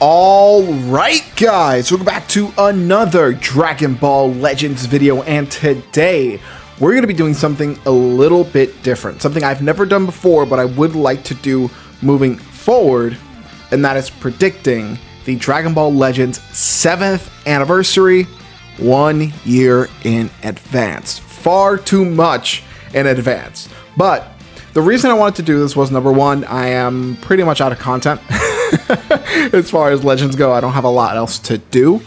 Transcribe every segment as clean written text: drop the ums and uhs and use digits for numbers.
Alright guys, welcome back to another Dragon Ball Legends video, and today we're going to be doing something a little bit different. Something I've never done before, but I would like to do moving forward, and that is predicting the Dragon Ball Legends 7th anniversary 1 year in advance. Far too much in advance. But the reason I wanted to do this was, number one, I am pretty much out of content. As far as Legends go, I don't have a lot else to do.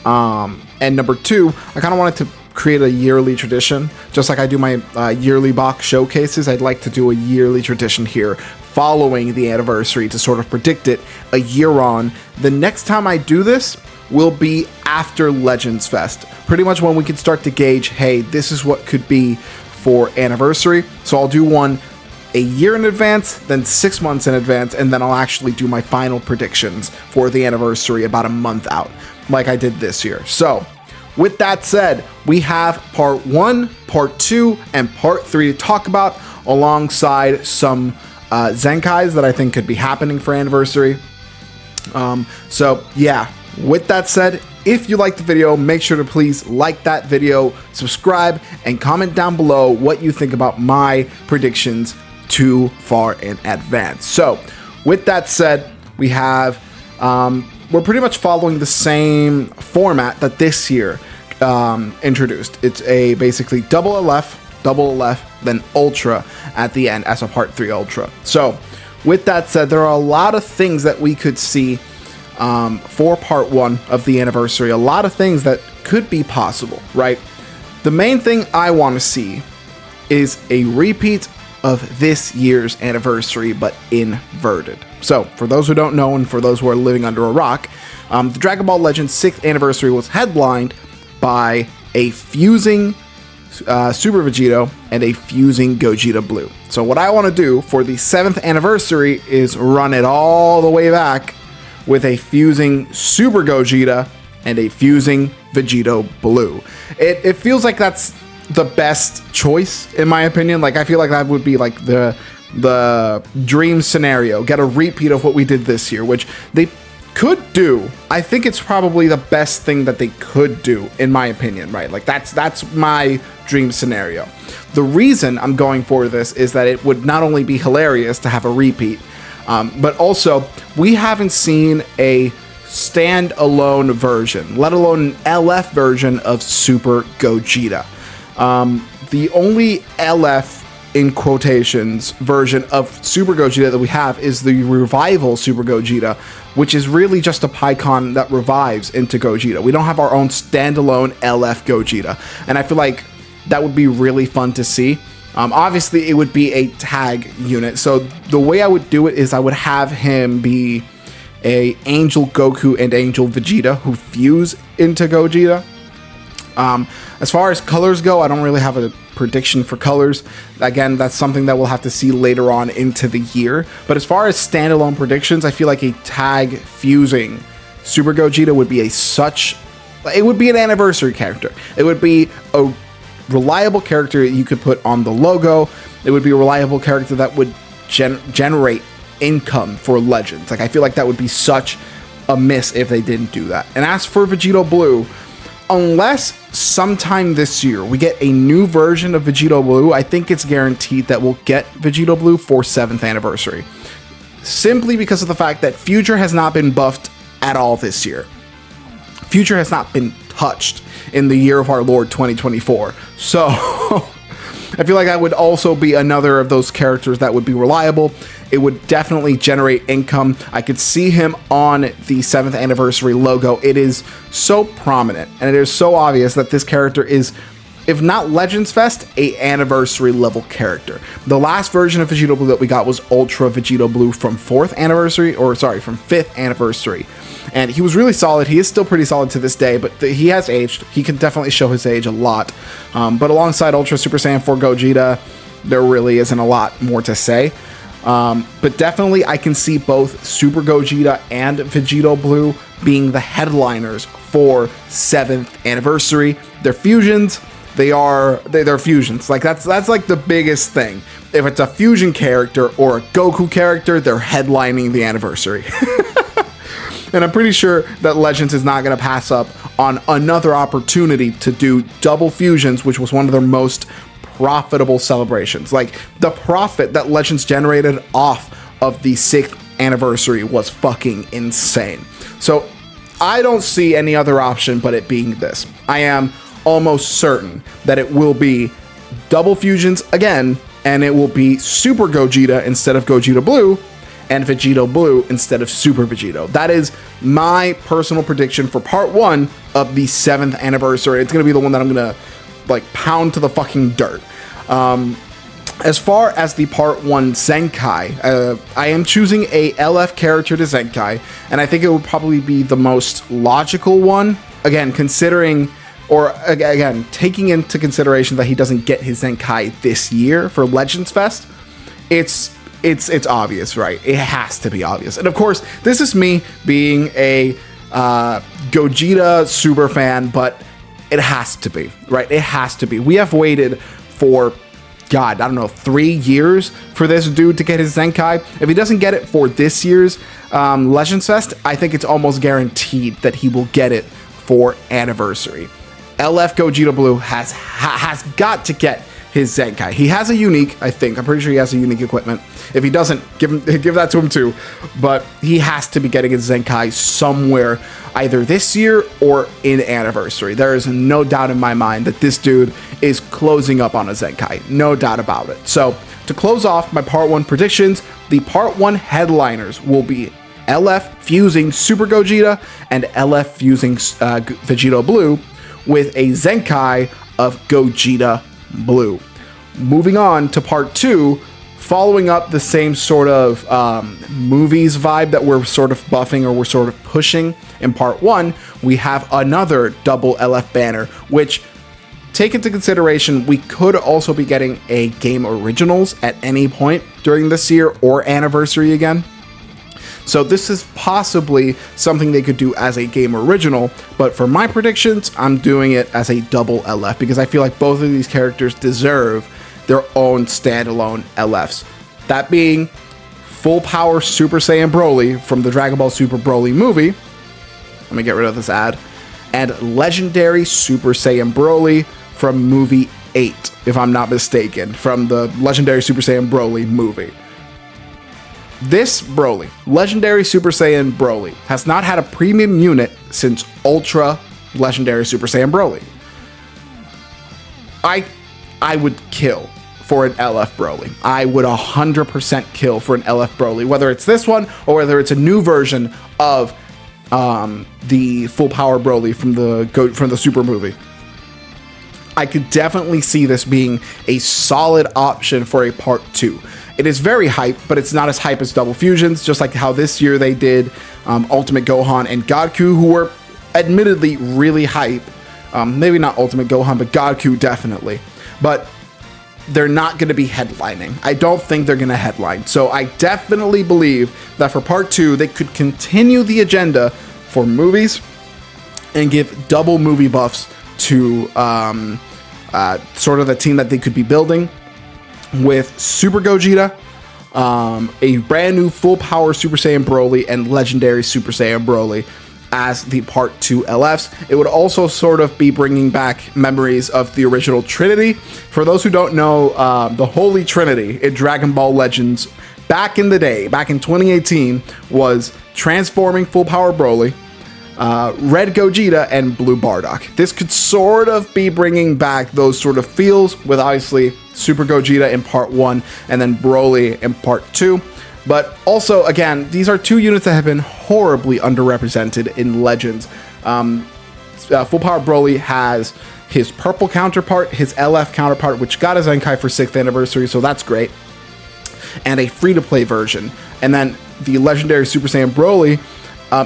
And number two, I kind of wanted to create a yearly tradition. Just like I do my yearly box showcases, I'd like to do a yearly tradition here following the anniversary to sort of predict it a year on. The next time I do this will be after Legends Fest. Pretty much when we can start to gauge, hey, this is what could be for anniversary. So I'll do one a year in advance, then 6 months in advance, and then I'll actually do my final predictions for the anniversary about a month out, like I did this year. So, with that said, we have part 1, part 2, and part 3 to talk about, alongside some Zenkais that I think could be happening for anniversary. So, yeah, with that said, if you liked the video, make sure to please like that video, subscribe, and comment down below what you think about my predictions too far in advance. So, with that said, we have, we're pretty much following the same format that this year introduced. It's a basically double LF, then Ultra at the end as a part 3 Ultra. So, with that said, there are a lot of things that we could see for part 1 of the anniversary. A lot of things that could be possible, right? The main thing I want to see is a repeat of this year's anniversary, but inverted. So, for those who don't know, and for those who are living under a rock, the Dragon Ball Legends 6th anniversary was headlined by a fusing Super Vegito and a fusing Gogeta Blue. So what I want to do for the 7th anniversary is run it all the way back with a fusing Super Gogeta and a fusing Vegito Blue. It feels like that's the best choice, in my opinion. Like, I feel like that would be like the dream scenario. Get a repeat of what we did this year, which they could do. I think it's probably the best thing that they could do, in my opinion, right? Like, that's my dream scenario. The reason I'm going for this is that it would not only be hilarious to have a repeat, but also we haven't seen a standalone version, let alone an LF version of Super Gogeta. The only LF, in quotations, version of Super Gogeta that we have is the Revival Super Gogeta, which is really just a Pikkon that revives into Gogeta. We don't have our own standalone LF Gogeta, and I feel like that would be really fun to see. Obviously, it would be a tag unit, so the way I would do it is I would have him be a Angel Goku and Angel Vegeta who fuse into Gogeta. As far as colors go, I don't really have a prediction for colors. Again, that's something that we'll have to see later on into the year. But as far as standalone predictions, I feel like a tag fusing Super Gogeta would be it would be an anniversary character. It would be a reliable character that you could put on the logo. It would be a reliable character that would generate income for Legends. Like, I feel like that would be such a miss if they didn't do that. And as for Vegito Blue, unless sometime this year we get a new version of Vegito Blue, I think it's guaranteed that we'll get Vegito Blue for 7th anniversary. Simply because of the fact that Future has not been buffed at all this year. Future has not been touched in the year of our Lord 2024. So, I feel like that would also be another of those characters that would be reliable. It would definitely generate income. I could see him on the 7th anniversary logo. It is so prominent, and it is so obvious that this character is, if not Legends Fest, a anniversary level character. The last version of Vegito Blue that we got was Ultra Vegito Blue from 4th anniversary, or sorry, from 5th anniversary. And he was really solid. He is still pretty solid to this day, but he has aged. He can definitely show his age a lot. But alongside Ultra Super Saiyan 4 Gogeta, there really isn't a lot more to say. But definitely I can see both Super Gogeta and Vegito Blue being the headliners for 7th anniversary. They're fusions. They're fusions. Like, that's like the biggest thing. If it's a fusion character or a Goku character, they're headlining the anniversary. And I'm pretty sure that Legends is not going to pass up on another opportunity to do double fusions, which was one of their most profitable celebrations. Like, the profit that Legends generated off of the 6th anniversary was fucking insane. So I don't see any other option but it being this. I am almost certain that it will be double fusions again, and it will be Super Gogeta instead of Gogeta Blue, and Vegito Blue instead of Super Vegito. That is my personal prediction for part 1 of the 7th anniversary. It's going to be the one that I'm going to like pound to the fucking dirt. As far as the part 1 Zenkai, I am choosing a LF character to Zenkai, and I think it would probably be the most logical one. Again, considering, or again, taking into consideration that he doesn't get his Zenkai this year for Legends Fest, it's obvious, right? It has to be obvious. And of course, this is me being a Gogeta super fan, but it has to be, right? It has to be. We have waited for, God, I don't know, 3 years for this dude to get his Zenkai. If he doesn't get it for this year's Legends Fest, I think it's almost guaranteed that he will get it for Anniversary. LF Gogeta Blue has got to get his Zenkai. He has a unique, I think. I'm pretty sure he has a unique equipment. If he doesn't, give that to him too. But he has to be getting his Zenkai somewhere, either this year or in Anniversary. There is no doubt in my mind that this dude is closing up on a Zenkai. No doubt about it. So, to close off my Part 1 predictions, the Part 1 headliners will be LF fusing Super Gogeta and LF fusing Vegito Blue with a Zenkai of Gogeta Blue. Moving on to part 2, following up the same sort of movies vibe that we're sort of buffing or we're sort of pushing in part 1, we have another double LF banner, which, take into consideration, we could also be getting a game originals at any point during this year or Anniversary again. So this is possibly something they could do as a game original, but for my predictions, I'm doing it as a double LF because I feel like both of these characters deserve their own standalone LFs. That being Full Power Super Saiyan Broly from the Dragon Ball Super Broly movie. Let me get rid of this ad. And Legendary Super Saiyan Broly from movie 8, if I'm not mistaken, from the Legendary Super Saiyan Broly movie. This Broly, Legendary Super Saiyan Broly, has not had a premium unit since Ultra Legendary Super Saiyan Broly. I would kill for an LF Broly. I would 100% kill for an LF Broly, whether it's this one or whether it's a new version of the Full Power Broly from the Super movie. I could definitely see this being a solid option for a part 2. It is very hype, but it's not as hype as Double Fusions, just like how this year they did Ultimate Gohan and Goku, who were admittedly really hype. Maybe not Ultimate Gohan, but Goku definitely. But they're not going to be headlining. I don't think they're going to headline. So I definitely believe that for part 2, they could continue the agenda for movies and give double movie buffs to sort of the team that they could be building with Super Gogeta, a brand new Full Power Super Saiyan Broly, and Legendary Super Saiyan Broly as the Part 2 LFs. It would also sort of be bringing back memories of the original Trinity. For those who don't know, the Holy Trinity in Dragon Ball Legends back in the day, back in 2018, was transforming Full Power Broly, Red Gogeta, and Blue Bardock. This could sort of be bringing back those sort of feels with obviously Super Gogeta in Part 1 and then Broly in Part 2. But also, again, these are two units that have been horribly underrepresented in Legends. Full Power Broly has his purple counterpart, his LF counterpart, which got a Zenkai for 6th anniversary, so that's great, and a free-to-play version. And then the Legendary Super Saiyan Broly,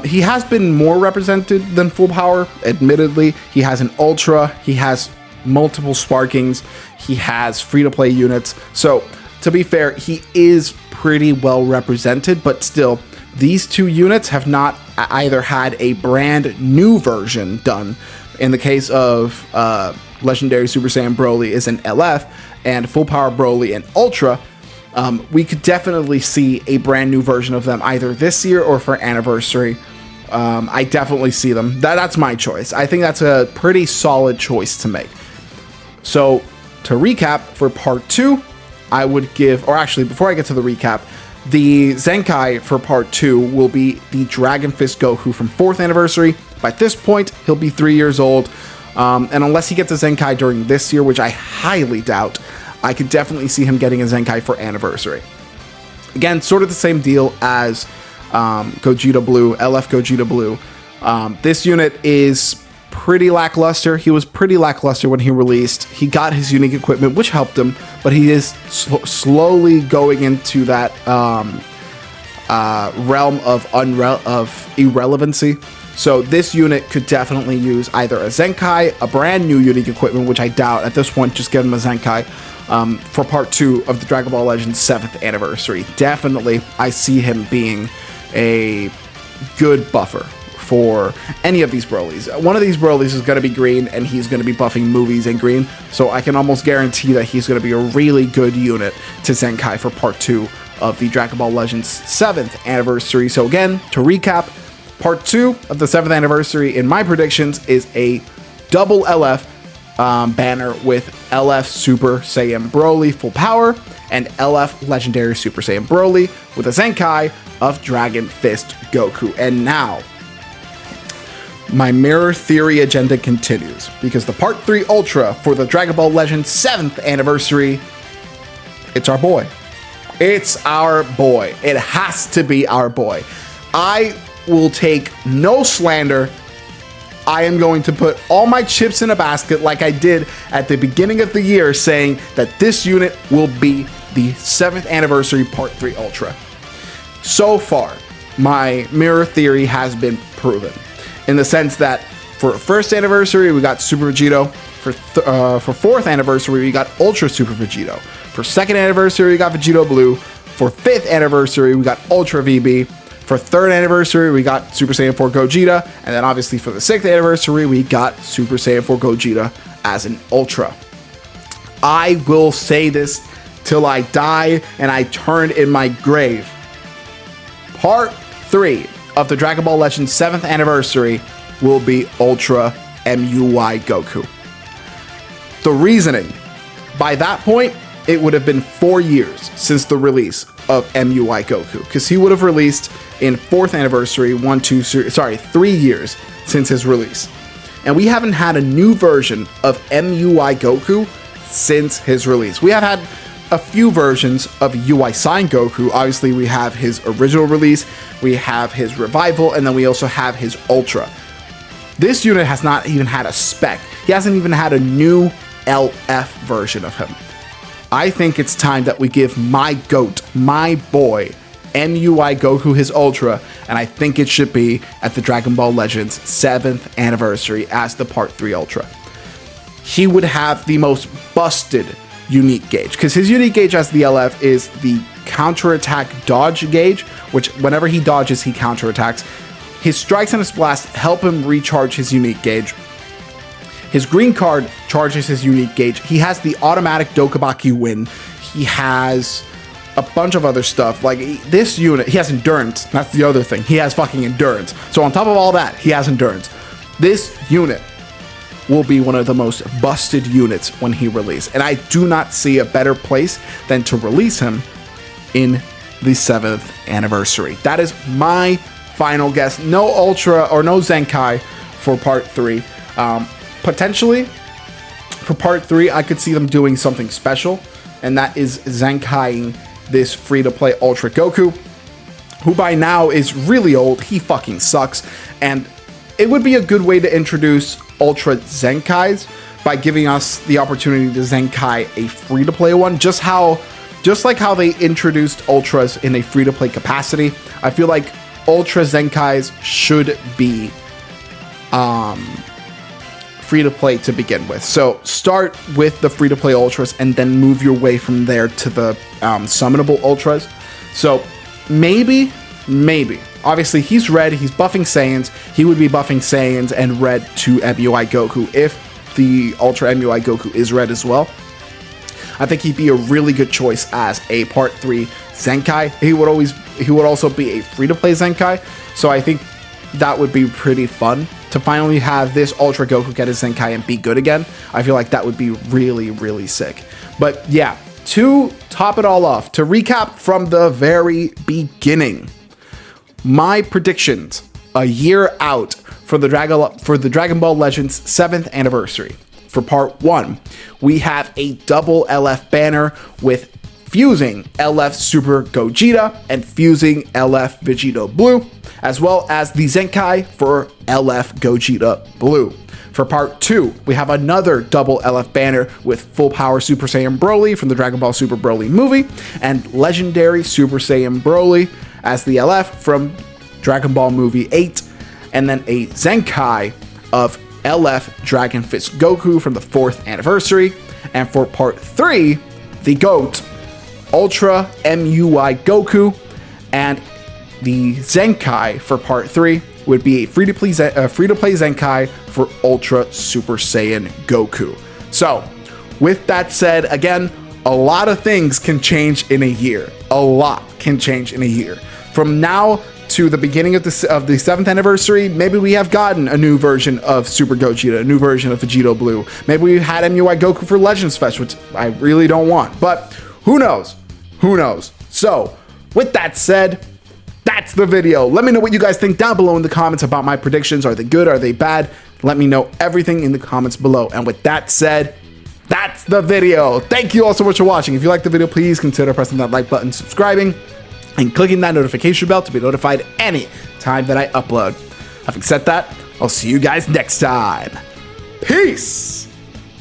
he has been more represented than Full Power, admittedly. He has an Ultra, he has multiple Sparkings, he has free-to-play units. So, to be fair, he is pretty well represented, but still, these two units have not either had a brand new version done. In the case of Legendary Super Saiyan Broly is an LF, and Full Power Broly and Ultra, we could definitely see a brand new version of them either this year or for Anniversary. I definitely see them. That's my choice. I think that's a pretty solid choice to make. So to recap, for part 2, I would give, or actually before I get to the recap, the Zenkai for part 2 will be the Dragon Fist Goku from 4th anniversary. By this point, he'll be 3 years old. And unless he gets a Zenkai during this year, which I highly doubt, I could definitely see him getting a Zenkai for anniversary. Again, sort of the same deal as Gogeta Blue, LF Gogeta Blue. This unit is pretty lackluster. He was pretty lackluster when he released. He got his unique equipment, which helped him, but he is slowly going into that realm of irrelevancy. So this unit could definitely use either a Zenkai, a brand new unique equipment, which I doubt at this point. Just give him a Zenkai for part 2 of the Dragon Ball Legends 7th anniversary. Definitely, I see him being a good buffer for any of these Broly's. One of these Broly's is going to be green, and he's going to be buffing movies in green, so I can almost guarantee that he's going to be a really good unit to Zenkai for part 2 of the Dragon Ball Legends 7th anniversary. So again, to recap, part 2 of the 7th anniversary, in my predictions, is a double LF banner with LF Super Saiyan Broly full power and LF Legendary Super Saiyan Broly with a Zenkai of Dragon Fist Goku. And now, my mirror theory agenda continues, because the Part 3 Ultra for the Dragon Ball Legends 7th anniversary, it's our boy. It's our boy. It has to be our boy. I will take no slander. I am going to put all my chips in a basket like I did at the beginning of the year, saying that this unit will be the 7th anniversary Part 3 Ultra. So far, my mirror theory has been proven, in the sense that for 1st anniversary, we got Super Vegito. For 4th anniversary, we got Ultra Super Vegito. For 2nd anniversary, we got Vegito Blue. For 5th anniversary, we got Ultra VB. For 3rd anniversary, we got Super Saiyan 4 Gogeta. And then obviously for the 6th anniversary, we got Super Saiyan 4 Gogeta as an Ultra. I will say this till I die and I turn in my grave. Part 3 of the Dragon Ball Legends 7th anniversary will be Ultra MUI Goku. The reasoning, by that point, it would have been 4 years since the release of MUI Goku, because he would have released in 4th anniversary, 3 years since his release. And we haven't had a new version of MUI Goku since his release. We have had a few versions of UI Sign Goku. Obviously, we have his original release, we have his revival, and then we also have his Ultra. This unit has not even had a spec. He hasn't even had a new LF version of him. I think it's time that we give my GOAT, my boy, MUI Goku his Ultra, and I think it should be at the Dragon Ball Legends 7th anniversary as the Part 3 Ultra. He would have the most busted unique gauge, because his unique gauge as the LF is the counterattack dodge gauge, which whenever he dodges, he counterattacks. His strikes and his blast help him recharge his unique gauge. His green card charges his unique gauge. He has the automatic Dokabaki win. He has a bunch of other stuff. Like this unit, he has endurance. That's the other thing. He has fucking endurance. So on top of all that, he has endurance. This unit will be one of the most busted units when he releases. And I do not see a better place than to release him in the 7th anniversary. That is my final guess. No Ultra or no Zenkai for Part 3. Potentially, for Part 3, I could see them doing something special, and that is Zenkaiing this free-to-play Ultra Goku, who by now is really old. He fucking sucks, and it would be a good way to introduce Ultra Zenkais by giving us the opportunity to Zenkai a free-to-play one, just like how they introduced Ultras in a free-to-play capacity. I feel like Ultra Zenkais should be free-to-play to begin with. So start with the free-to-play Ultras and then move your way from there to the summonable Ultras. So maybe, obviously he's red, he's buffing Saiyans, he would be buffing Saiyans and red to MUI Goku if the Ultra MUI Goku is red as well. I think he'd be a really good choice as a Part 3 Zenkai. He would also be a free-to-play Zenkai. So I think that would be pretty fun to finally have this Ultra Goku get his Zenkai and be good again. I feel like that would be really, really sick. But yeah, to top it all off, to recap from the very beginning, my predictions a year out for the Dragon Ball Legends 7th anniversary. For part 1, we have a double LF banner with fusing LF Super Gogeta and fusing LF Vegeta Blue, as well as the Zenkai for LF Gogeta Blue. For part 2, we have another double LF banner with full power Super Saiyan Broly from the Dragon Ball Super Broly movie, and legendary Super Saiyan Broly as the LF from Dragon Ball Movie 8, and then a Zenkai of LF Dragon Fist Goku from the 4th anniversary. And for part 3, the GOAT Ultra MUI Goku, and the Zenkai for part 3 would be a free-to-play Zenkai for Ultra Super Saiyan Goku. So, with that said, again, a lot of things can change in a year. A lot can change in a year. From now to the beginning of the 7th anniversary, maybe we have gotten a new version of Super Gogeta, a new version of Vegeta Blue. Maybe we had MUI Goku for Legends Fest, which I really don't want. But who knows? Who knows? So, with that said, that's the video. Let me know what you guys think down below in the comments about my predictions. Are they good? Are they bad? Let me know everything in the comments below. And with that said, that's the video. Thank you all so much for watching. If you liked the video, please consider pressing that like button, subscribing, and clicking that notification bell to be notified any time that I upload. Having said that, I'll see you guys next time. Peace!